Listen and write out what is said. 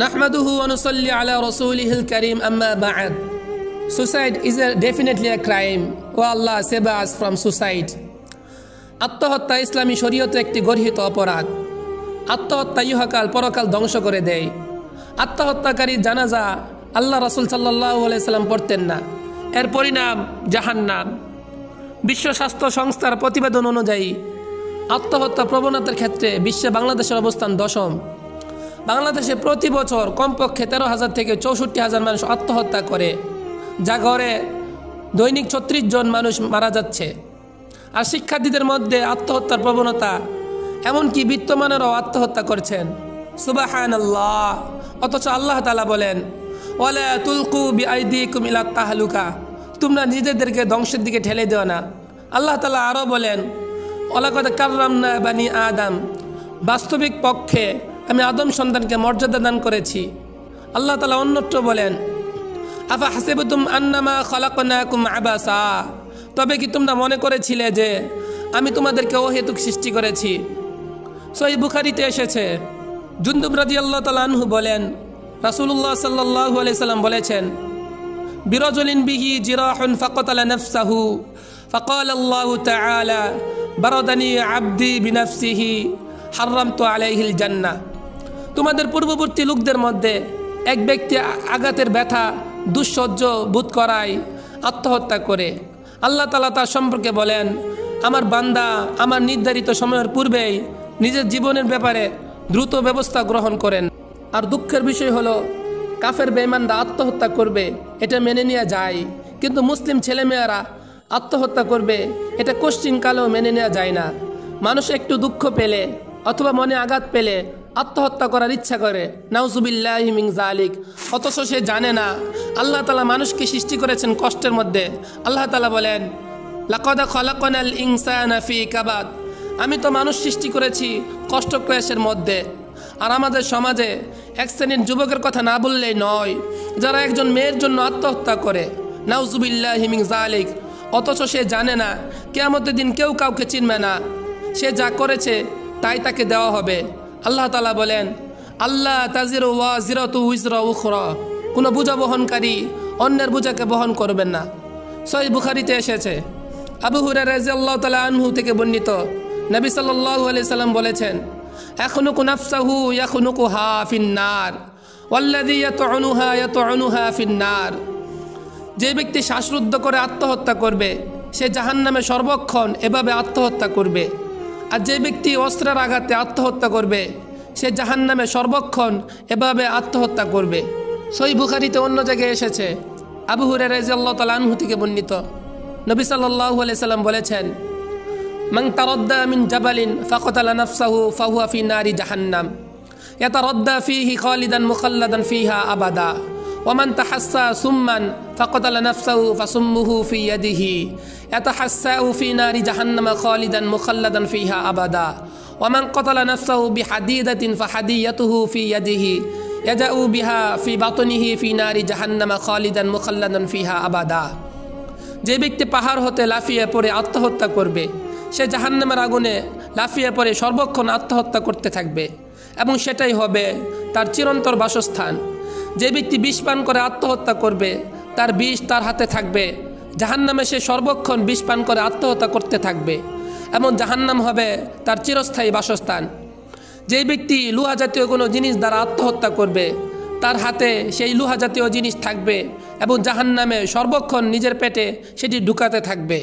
নাহমাদুহু ওয়া নুসাল্লি আলা রাসূলিহিল কারীম আম্মা বা'দ Suicide is definitely a crime. O Allah, save us from suicide. আত্মহত্যা ইসলামী শরীয়তে একটি গর্হিত অপরাধ। আত্মহত্যা ইহকাল পরকাল ধ্বংস করে দেয়। আত্মহত্যাকারীর জানাজা আল্লাহ রাসূল সাল্লাল্লাহু আলাইহি সাল্লাম পড়তেন না। এর পরিণাম জাহান্নাম। বিশ্ব স্বাস্থ্য সংস্থার প্রতিবেদন অনুযায়ী আত্মহত্যা প্রবণতার ক্ষেত্রে বিশ্বে বাংলাদেশের অবস্থান 10ম। বাংলাদেশে প্রতি বছর কমপক্ষে 13,000 থেকে 64,000 মানুষ আত্মহত্যা করে, যা গড়ে দৈনিক 36 জন মানুষ মারা যাচ্ছে। আর শিক্ষার্থীদের মধ্যে আত্মহত্যার প্রবণতা, এমনকি বিত্তমানেরাও আত্মহত্যা করছেন। সুবহানাল্লাহ। অথচ আল্লাহ তাআলা বলেন, ওয়ালা তুলকু বিআইদিকুম ইলা তাহলুকা, তোমরা নিজেদেরকে ধ্বংসের দিকে ঠেলে দিও না। আল্লাহ তাআলা আরও বলেন, ওয়ালাকাদ কাররামনা বানি আদম, বাস্তবিক পক্ষে আমি আদম সন্তানকে মর্যাদা দান করেছি। আল্লাহ তাআলা অন্যত্র বলেন, আফা হাসিবতুম আন্নামা খালাকনাকুম আবাসা, তবে কি তোমরা মনে করেছিলে যে আমি তোমাদেরকে অহেতুক সৃষ্টি করেছি। সহিহ বুখারীতে এসেছে, জুনদুব রাদিয়াল্লাহু তাআলা আনহু বলেন, রাসূলুল্লাহ সাল্লাল্লাহু আলাইহি সাল্লাম বলেছেন, বিরাজুলিন বিহি জিরাহুন ফাকাতালা নাফসাহু ফাকাল আল্লাহু তাআলা বারাদানি আবদি বিনাফসিহি হারামতু আলাইহিল জান্নাহ। তোমাদের পূর্ববর্তী লোকদের মধ্যে এক ব্যক্তি আঘাতের ব্যথা দুঃসহ্য বোধ করায় আত্মহত্যা করে। আল্লাহ তাআলা তার সম্পর্কে বলেন, আমার বান্দা আমার নির্ধারিত সময়ের পূর্বেই নিজের জীবনের ব্যাপারে দ্রুত ব্যবস্থা গ্রহণ করেন। আর দুঃখের বিষয় হলো, কাফের বেঈমানরা আত্মহত্যা করবে এটা মেনে নেওয়া যায়, কিন্তু মুসলিম ছেলেমেয়েরা আত্মহত্যা করবে এটা কোশ্চিনকালেও মেনে নেওয়া যায় না। মানুষ একটু দুঃখ পেলে অথবা মনে আঘাত পেলে আত্মহত্যা করার ইচ্ছা করে, নাউজুবিল্লাহি মিন যালিক। অথচ সে জানে না আল্লাহ তাআলা মানুষকে সৃষ্টি করেছেন কষ্টের মধ্যে। আল্লাহ তাআলা বলেন, লাকাদ খালাকনাল ইনসানা ফি কাবাদ, আমি তো মানুষ সৃষ্টি করেছি কষ্ট ক্লেশের মধ্যে। আর আমাদের সমাজে এক শ্রেণীর যুবকের কথা না বললেই নয়, যারা একজন মেয়ের জন্য আত্মহত্যা করে, নাউজুবিল্লাহি মিন যালিক। অথচ সে জানে না কিয়ামতের দিন কেউ কাউকে চিনবে না, সে যা করেছে তাই তাকে দেওয়া হবে। আল্লাহ তাআলা বলেন, আল্লাহ তাজিরু ওয়াজিরাতু উজরা উখরা, কোনো বোঝা বহনকারী অন্যের বোঝাকে বহন করবেন না। সহিহ বুখারীতে এসেছে, আবু হুরায়রা রাদিয়াল্লাহু তাআলা আনহু থেকে বর্ণিত, নবী সাল্লাল্লাহু আলাইহি সাল্লাম বলেছেন, ইয়াখনুকু নাফসাহু ইয়াখনুকুহা ফিন্নার ওয়াল্লাযী ইয়াতউনুহা ফিন্নার। যে ব্যক্তি শ্বাসরুদ্ধ করে আত্মহত্যা করবে সে জাহান্নামে সর্বক্ষণ এভাবে আত্মহত্যা করবে। আর যে ব্যক্তি অস্ত্রের আঘাতে আত্মহত্যা করবে সে জাহান্নামে সর্বক্ষণ এভাবে আত্মহত্যা করবে। সহিহ বুখারীতে অন্য জায়গায় এসেছে, আবু হুরায়রা রাদিয়াল্লাহু তাআলা আনহু থেকে বর্ণিত, নবী সাল্লাল্লাহু আলাইহি সাল্লাম বলেছেন, মান তারাদ্দা মিন জাবালিন ফাকাতালা নাফসাহু ফাহুয়া ফি নারি জাহান্নাম ইয়াতারাদ্দা ফীহি খালিদান মুখাল্লাদান ফীহা আবাদা ওয়া মান তাহাসসা সুম্মান ফাকাতালা নাফসাহু ফাসুম্মুহু ফি ইয়াদিহি ইয়াতাহাসসাউ ফি নারি জাহান্নাম খালিদান মুখাল্লাদান ফীহা আবাদা ওয়া মান কাতালা নাফসাহু বিহাদিদাতিন ফাহাদিয়াতুহু ফি ইয়াদিহি ইয়াজাউ বিহা ফি বাতনিহি ফি নারি জাহান্নাম খালিদান মুখাল্লাদান ফীহা আবাদা। যে ব্যক্তি পাহাড় হতে লাফিয়ে পড়ে আত্মহত্যা করবে সে জাহান্নামের আগুনে লাফিয়ে পড়ে সর্বক্ষণ আত্মহত্যা করতে থাকবে এবং সেটাই হবে তার চিরন্তর বাসস্থান। যে ব্যক্তি বিষ পান করে আত্মহত্যা করবে তার বিষ তার হাতে থাকবে, জাহান্নামে সে সর্বক্ষণ বিষ পান করে আত্মহত্যা করতে থাকবে এবং জাহান্নাম হবে তার চিরস্থায়ী বাসস্থান। যে ব্যক্তি লোহা জাতীয় কোনো জিনিস দ্বারা আত্মহত্যা করবে তার হাতে সেই লোহা জাতীয় জিনিস থাকবে এবং জাহান্নামে সর্বক্ষণ নিজের পেটে সেটি ঢুকাতে থাকবে।